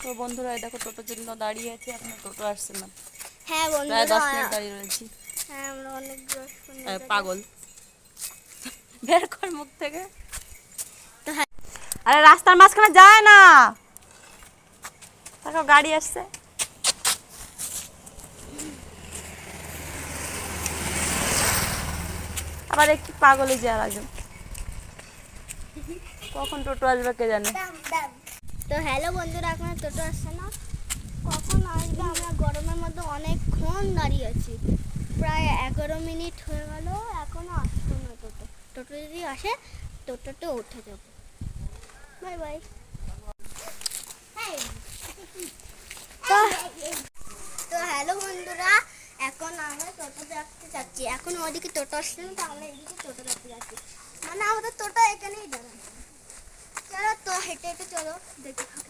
তো বন্ধুরা দেখো টোটোর জন্য দাঁড়িয়ে আছি, এখনো টোটো আসছে না। হ্যাঁ প্রায় বন্ধুরা, 10 মিনিট দাঁড়িয়ে রয়েছি। হ্যাঁ আমরা অনেক পাগল, বের কর মুখ থেকে। তো হ্যাঁ আরে রাস্তার মাঝখানে যায় না, দেখো গাড়ি আসছে। আবার একটু পাগলই যে আর একজন, কখন টোটো আসবে কে জানে। তো হ্যালো বন্ধুরা, এখন টোটো আসছে না, কখন আসবে? আমরা গরমের মধ্যে অনেকক্ষণ দাঁড়িয়ে আছি, প্রায় 11 মিনিট হয়ে গেল, এখনো আসছে না টোটো। টোটো যদি আসে টোটোতে উঠে যাবো। Bye bye. তো হ্যালো বন্ধুরা, এখন আমরা টোটো দেখতে যাচ্ছি। এখন ওদিকে টোটো আসছে না, তো আমরা এদিকে টোটো দেখতে যাচ্ছি। মানে আমাদের টোটো এখানেই দাঁড়ানো। চলো তো হেঁটে হেঁটে চলো দেখি।